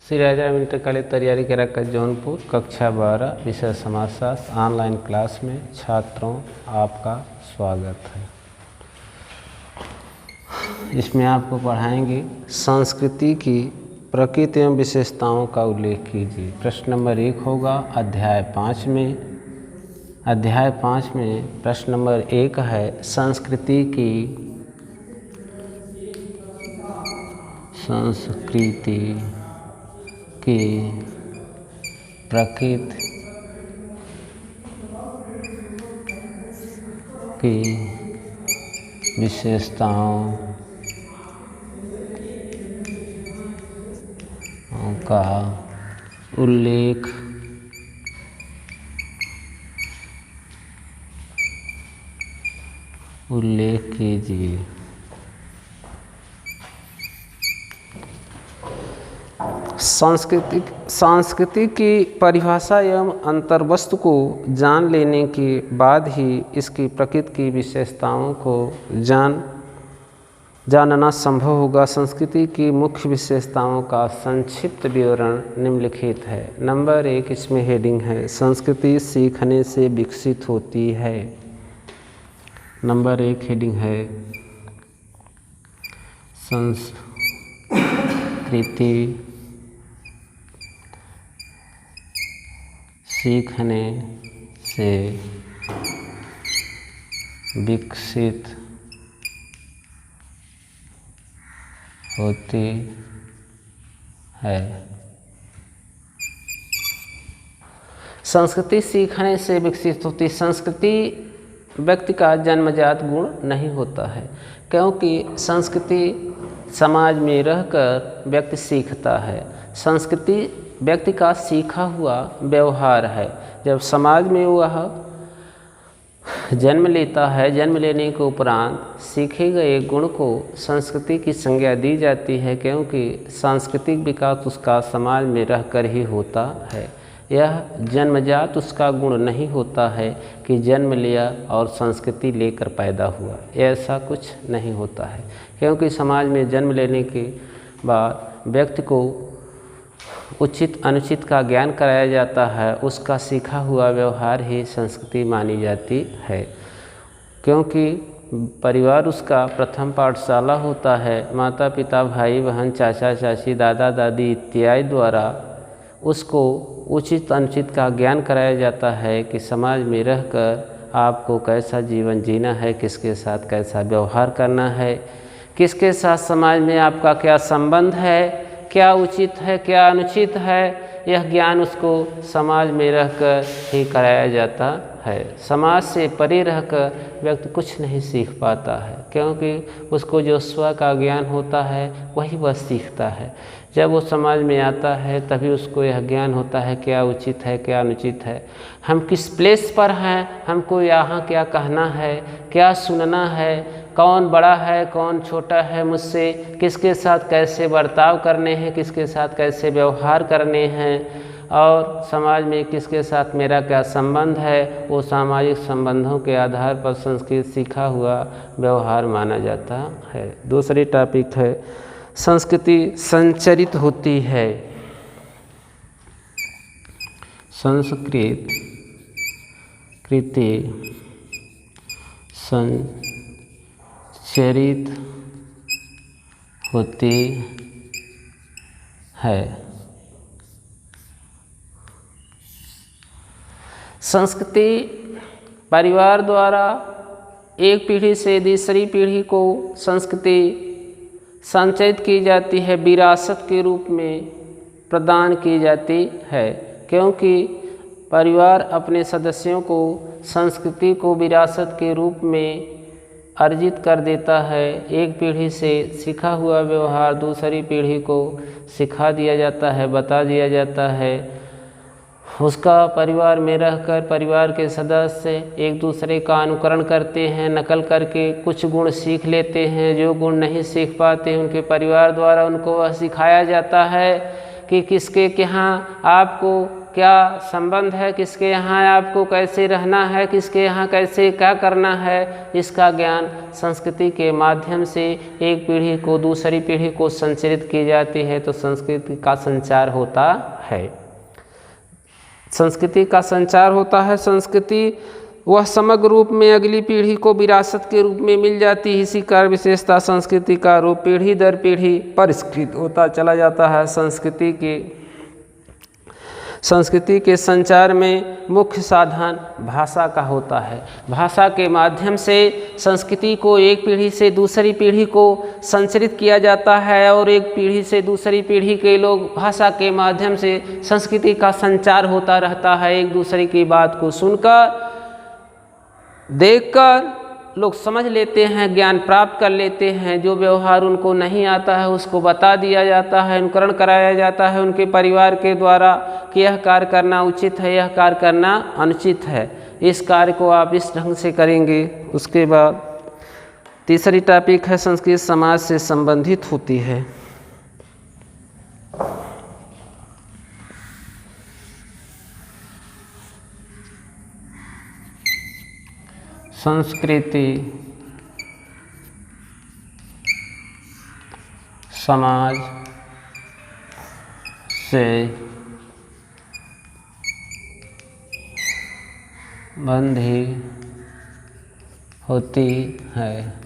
श्री राजा inter college तैयारी के रखा जौनपुर कक्षा 12 विषय समाजशास्त्र ऑनलाइन क्लास में छात्रों आपका स्वागत है। इसमें आपको पढ़ाएंगे संस्कृति की प्रकृति एवं विशेषताओं का उल्लेख कीजिए। प्रश्न नंबर 1 होगा अध्याय 5 में। अध्याय 5 में प्रश्न नंबर 1 है संस्कृति की प्रकृति की विशेषताओं का उल्लेख कीजिए। संस्कृति की परिभाषा एवं अंतर्वस्तु को जान लेने के बाद ही इसकी प्रकृति की विशेषताओं को जानना संभव होगा। संस्कृति की मुख्य विशेषताओं का संक्षिप्त विवरण निम्नलिखित है। नंबर 1 इसमें हेडिंग है संस्कृति सीखने से विकसित होती है। नंबर 1 हेडिंग है संस्कृति सीखने से विकसित होती है। संस्कृति सीखने से विकसित होती। संस्कृति व्यक्ति का जन्मजात गुण नहीं होता है, क्योंकि संस्कृति समाज में रहकर व्यक्ति सीखता है। संस्कृति व्यक्ति का सीखा हुआ व्यवहार है। जब समाज में वह जन्म लेता है, जन्म लेने के उपरांत सीखे गए गुण को संस्कृति की संज्ञा दी जाती है, क्योंकि सांस्कृतिक विकास उसका समाज में रहकर ही होता है। यह जन्मजात उसका गुण नहीं होता है कि जन्म लिया और संस्कृति लेकर पैदा हुआ, ऐसा कुछ नहीं होता है, क्योंकि समाज में जन्म लेने के बाद व्यक्ति को उचित अनुचित का ज्ञान कराया जाता है। उसका सीखा हुआ व्यवहार ही संस्कृति मानी जाती है, क्योंकि परिवार उसका प्रथम पाठशाला होता है। माता पिता, भाई बहन, चाचा चाची, दादा दादी इत्यादि द्वारा उसको उचित अनुचित का ज्ञान कराया जाता है कि समाज में रहकर आपको कैसा जीवन जीना है, किसके साथ कैसा व्यवहार करना है, किसके साथ समाज में आपका क्या संबंध है, क्या उचित है क्या अनुचित है, यह ज्ञान उसको समाज में रहकर ही कराया जाता है। समाज से परे रहकर व्यक्ति कुछ नहीं सीख पाता है, क्योंकि उसको जो स्व का ज्ञान होता है वही वह सीखता है। जब वो समाज में आता है तभी उसको यह ज्ञान होता है क्या उचित है क्या अनुचित है, हम किस प्लेस पर हैं, हमको यहाँ क्या कहना है, क्या सुनना है, कौन बड़ा है कौन छोटा है मुझसे, किसके साथ कैसे बर्ताव करने हैं, किसके साथ कैसे व्यवहार करने हैं, और समाज में किसके साथ मेरा क्या संबंध है। वो सामाजिक संबंधों के आधार पर संस्कृत सीखा हुआ व्यवहार माना जाता है। दूसरी टॉपिक है संस्कृति संचरित होती है। संस्कृति संचरित होती है। संस्कृति परिवार द्वारा एक पीढ़ी से दूसरी पीढ़ी को संस्कृति संचयित की जाती है, विरासत के रूप में प्रदान की जाती है, क्योंकि परिवार अपने सदस्यों को संस्कृति को विरासत के रूप में अर्जित कर देता है। एक पीढ़ी से सीखा हुआ व्यवहार दूसरी पीढ़ी को सिखा दिया जाता है, बता दिया जाता है। उसका परिवार में रहकर परिवार के सदस्य एक दूसरे का अनुकरण करते हैं, नकल करके कुछ गुण सीख लेते हैं। जो गुण नहीं सीख पाते उनके परिवार द्वारा उनको वह सिखाया जाता है कि किसके यहाँ आपको क्या संबंध है, किसके यहाँ आपको कैसे रहना है, किसके यहाँ कैसे क्या करना है, इसका ज्ञान संस्कृति के माध्यम से एक पीढ़ी को दूसरी पीढ़ी को संचरित की जाती है, तो संस्कृति का संचार होता है। संस्कृति का संचार होता है। संस्कृति वह समग्र रूप में अगली पीढ़ी को विरासत के रूप में मिल जाती है। इसी कारण विशेषता संस्कृति का रूप पीढ़ी दर पीढ़ी परिष्कृत होता चला जाता है। संस्कृति के संचार में मुख्य साधन भाषा का होता है। भाषा के माध्यम से संस्कृति को एक पीढ़ी से दूसरी पीढ़ी को संचरित किया जाता है और एक पीढ़ी से दूसरी पीढ़ी के लोग भाषा के माध्यम से संस्कृति का संचार होता रहता है। एक दूसरे की बात को सुनकर देखकर लोग समझ लेते हैं, ज्ञान प्राप्त कर लेते हैं। जो व्यवहार उनको नहीं आता है उसको बता दिया जाता है, अनुकरण कराया जाता है उनके परिवार के द्वारा कि यह कार्य करना उचित है, यह कार्य करना अनुचित है, इस कार्य को आप इस ढंग से करेंगे। उसके बाद तीसरी टॉपिक है संस्कृति समाज से संबंधित होती है। संस्कृति समाज से बंधी होती है।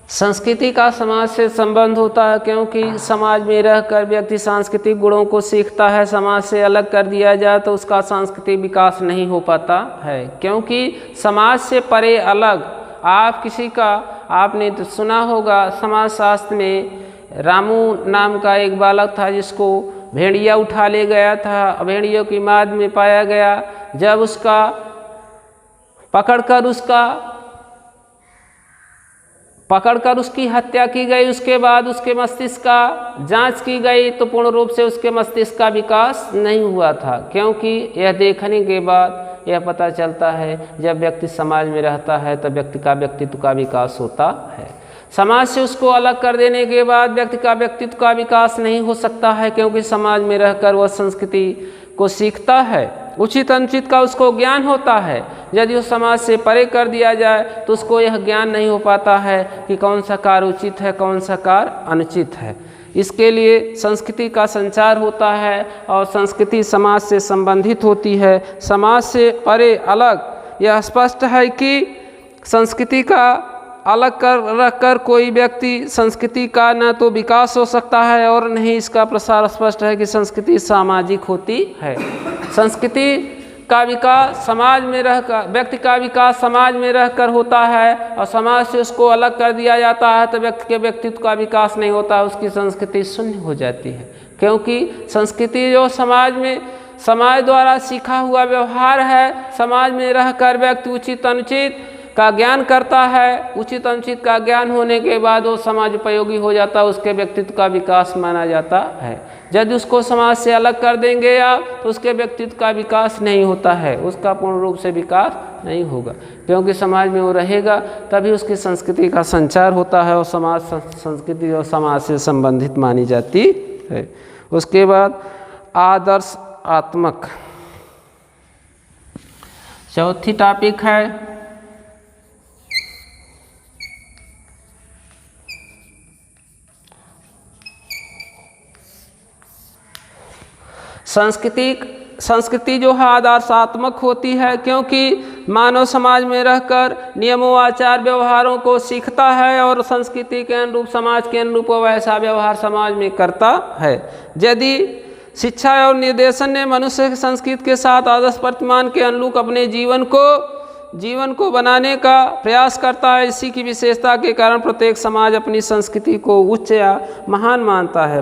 संस्कृति का समाज से संबंध होता है क्योंकि समाज में रहकर व्यक्ति सांस्कृतिक गुणों को सीखता है। समाज से अलग कर दिया जाए तो उसका सांस्कृतिक विकास नहीं हो पाता है, क्योंकि समाज से परे अलग आप किसी का, आपने तो सुना होगा समाज शास्त्र में रामू नाम का एक बालक था जिसको भेड़िया उठा ले गया था। भेड़ियों की माद में पाया गया। जब उसका पकड़कर उसकी हत्या की गई, उसके बाद उसके मस्तिष्क का जांच की गई तो पूर्ण रूप से उसके मस्तिष्क का विकास नहीं हुआ था। क्योंकि यह देखने के बाद यह पता चलता है जब व्यक्ति समाज में रहता है तब व्यक्ति का व्यक्तित्व का विकास होता है। समाज से उसको अलग कर देने के बाद व्यक्ति का व्यक्तित्व का विकास नहीं हो सकता है, क्योंकि समाज में रहकर वह संस्कृति को सीखता है। उचित अनुचित का उसको ज्ञान होता है। यदि उस समाज से परे कर दिया जाए तो उसको यह ज्ञान नहीं हो पाता है कि कौन सा कार्य उचित है, कौन सा कार्य अनुचित है। इसके लिए संस्कृति का संचार होता है और संस्कृति समाज से संबंधित होती है। समाज से परे अलग यह स्पष्ट है कि संस्कृति का अलग कर रखकर कोई व्यक्ति संस्कृति का न तो विकास हो सकता है और न ही इसका प्रसार। स्पष्ट है कि संस्कृति सामाजिक होती है। संस्कृति का विकास समाज में रहकर, व्यक्ति का विकास समाज में रहकर होता है और समाज से उसको अलग कर दिया जाता है तो व्यक्ति के व्यक्तित्व का विकास नहीं होता, उसकी संस्कृति शून्य हो जाती है। क्योंकि संस्कृति जो समाज द्वारा सीखा हुआ व्यवहार है, समाज में रहकर व्यक्ति उचित अनुचित का ज्ञान करता है। उचित अनुचित का ज्ञान होने के बाद वो समाज उपयोगी हो जाता है, उसके व्यक्तित्व का विकास माना जाता है। यदि उसको समाज से अलग कर देंगे आप तो उसके व्यक्तित्व का विकास नहीं होता है, उसका पूर्ण रूप से विकास नहीं होगा। क्योंकि समाज में वो रहेगा तभी उसकी संस्कृति का संचार होता है और समाज संस्कृति और समाज से संबंधित मानी जाती है। उसके बाद आदर्शात्मक चौथी टॉपिक है संस्कृति जो है आदर्शात्मक होती है, क्योंकि मानव समाज में रहकर नियमों आचार व्यवहारों को सीखता है और संस्कृति के अनुरूप समाज के अनुरूप वैसा व्यवहार समाज में करता है। यदि शिक्षा और निर्देशन ने मनुष्य की संस्कृति के साथ आदर्श प्रतिमान के अनुरूप अपने जीवन को बनाने का प्रयास करता है। इसी की विशेषता के कारण प्रत्येक समाज अपनी संस्कृति को उच्च या महान मानता है।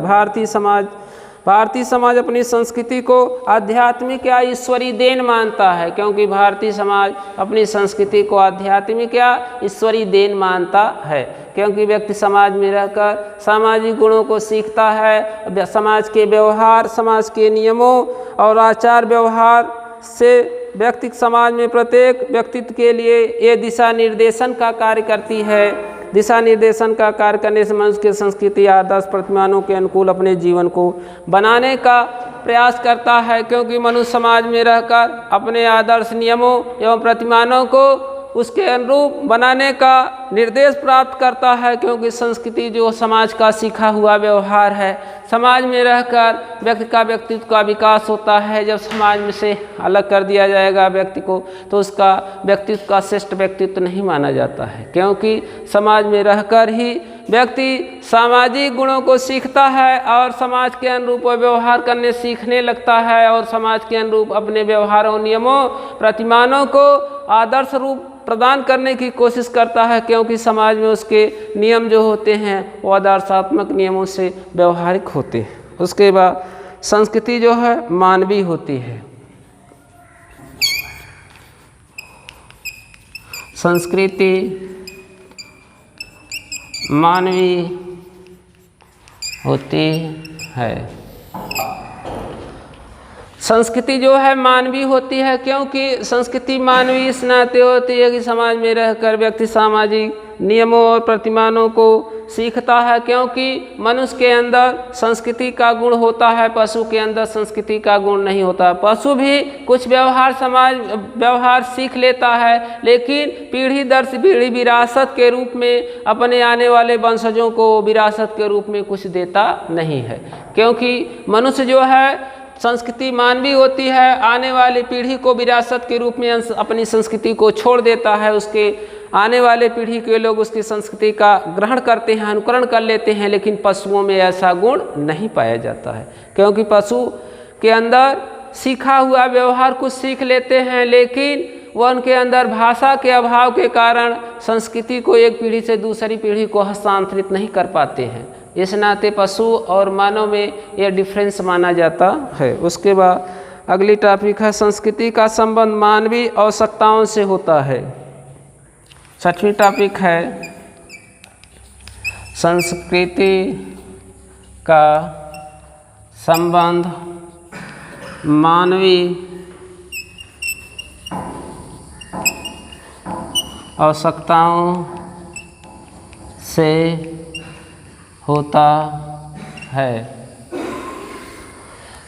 भारतीय समाज अपनी संस्कृति को आध्यात्मिक या ईश्वरीय देन मानता है, क्योंकि भारतीय समाज अपनी संस्कृति को आध्यात्मिक या ईश्वरीय देन मानता है। क्योंकि व्यक्ति समाज में रहकर सामाजिक गुणों को सीखता है। समाज के व्यवहार, समाज के नियमों और आचार व्यवहार से व्यक्ति समाज में प्रत्येक व्यक्तित्व के लिए ये दिशा निर्देशन का कार्य करती है। दिशा निर्देशन का कार्य करने से मनुष्य की संस्कृति आदर्श प्रतिमानों के अनुकूल अपने जीवन को बनाने का प्रयास करता है, क्योंकि मनुष्य समाज में रहकर अपने आदर्श नियमों एवं प्रतिमानों को उसके अनुरूप बनाने का निर्देश प्राप्त करता है, क्योंकि संस्कृति जो समाज का सीखा हुआ व्यवहार है। समाज में रहकर व्यक्ति का व्यक्तित्व का विकास होता है। जब समाज में से अलग कर दिया जाएगा व्यक्ति को, तो उसका व्यक्तित्व का श्रेष्ठ व्यक्तित्व नहीं माना जाता है, क्योंकि समाज में रहकर ही व्यक्ति सामाजिक गुणों को सीखता है और समाज के अनुरूप व्यवहार करने सीखने लगता है और समाज के अनुरूप अपने व्यवहारों, नियमों, प्रतिमानों को आदर्श रूप प्रदान करने की कोशिश करता है, क्योंकि समाज में उसके नियम जो होते हैं वो आदर्शात्मक नियमों से व्यवहारिक होते हैं। उसके बाद संस्कृति जो है मानवीय होती है। संस्कृति मानवीय होती है। संस्कृति जो है मानवीय होती है, क्योंकि संस्कृति मानवीय इस नाते होती है कि समाज में रहकर व्यक्ति सामाजिक नियमों और प्रतिमानों को सीखता है, क्योंकि मनुष्य के अंदर संस्कृति का गुण होता है, पशु के अंदर संस्कृति का गुण नहीं होता। पशु भी कुछ व्यवहार सीख लेता है, लेकिन पीढ़ी दर पीढ़ी विरासत के रूप में अपने आने वाले वंशजों को विरासत के रूप में कुछ देता नहीं है, क्योंकि मनुष्य जो है संस्कृति मानवीय होती है, आने वाली पीढ़ी को विरासत के रूप में अपनी संस्कृति को छोड़ देता है। उसके आने वाले पीढ़ी के लोग उसकी संस्कृति का ग्रहण करते हैं, अनुकरण कर लेते हैं, लेकिन पशुओं में ऐसा गुण नहीं पाया जाता है, क्योंकि पशु के अंदर सीखा हुआ व्यवहार कुछ सीख लेते हैं, लेकिन वह उनके अंदर भाषा के अभाव के कारण संस्कृति को एक पीढ़ी से दूसरी पीढ़ी को हस्तांतरित नहीं कर पाते हैं। इस नाते पशु और मानव में यह डिफरेंस माना जाता है। उसके बाद अगली टॉपिक है संस्कृति का संबंध मानवीय आवश्यकताओं से होता है। छठवीं टॉपिक है संस्कृति का संबंध मानवीय आवश्यकताओं से होता है।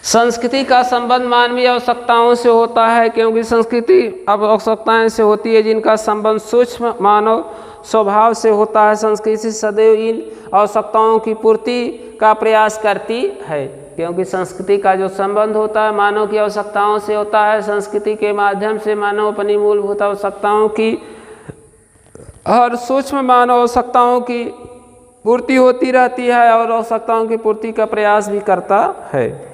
संस्कृति का संबंध मानवीय आवश्यकताओं से होता है, क्योंकि संस्कृति अब आवश्यकताएं से होती है जिनका संबंध सूक्ष्म मानव स्वभाव से होता है। संस्कृति सदैव इन आवश्यकताओं की पूर्ति का प्रयास करती है, क्योंकि संस्कृति का जो संबंध होता है मानव की आवश्यकताओं से होता है। संस्कृति के माध्यम से मानव अपनी मूलभूत आवश्यकताओं की और सूक्ष्म मानव आवश्यकताओं की पूर्ति होती रहती है और आवश्यकताओं की पूर्ति का प्रयास भी करता है।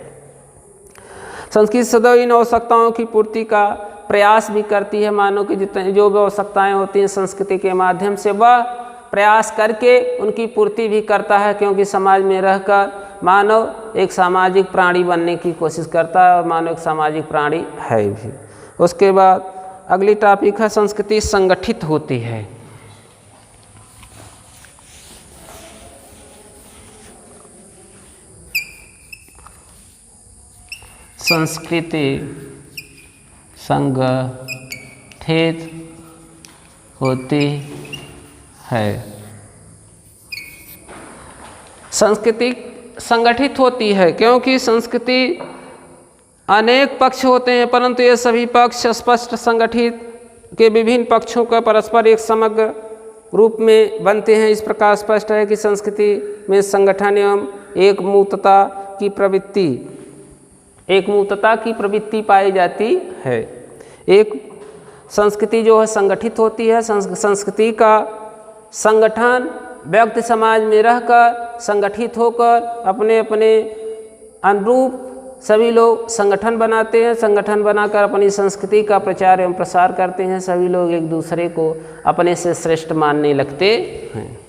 संस्कृति सदैव इन आवश्यकताओं की पूर्ति का प्रयास भी करती है। मानव की जितनी जो भी आवश्यकताएं होती हैं संस्कृति के माध्यम से वह प्रयास करके उनकी पूर्ति भी करता है, क्योंकि समाज में रहकर मानव एक सामाजिक प्राणी बनने की कोशिश करता है और मानव एक सामाजिक प्राणी है भी। उसके बाद अगली टॉपिक है संस्कृति संगठित होती है। संस्कृति संगठित होती है। संस्कृति संगठित होती है क्योंकि संस्कृति अनेक पक्ष होते हैं, परंतु ये सभी पक्ष स्पष्ट संगठित के विभिन्न पक्षों का परस्पर एक समग्र रूप में बनते हैं। इस प्रकार स्पष्ट है कि संस्कृति में संगठन एवं एकमूतता की प्रवृत्ति पाई जाती है। एक संस्कृति जो है संगठित होती है। संस्कृति का संगठन व्यक्ति समाज में रहकर संगठित होकर अपने अपने अनुरूप सभी लोग संगठन बनाते हैं। संगठन बनाकर अपनी संस्कृति का प्रचार एवं प्रसार करते हैं। सभी लोग एक दूसरे को अपने से श्रेष्ठ मानने लगते हैं।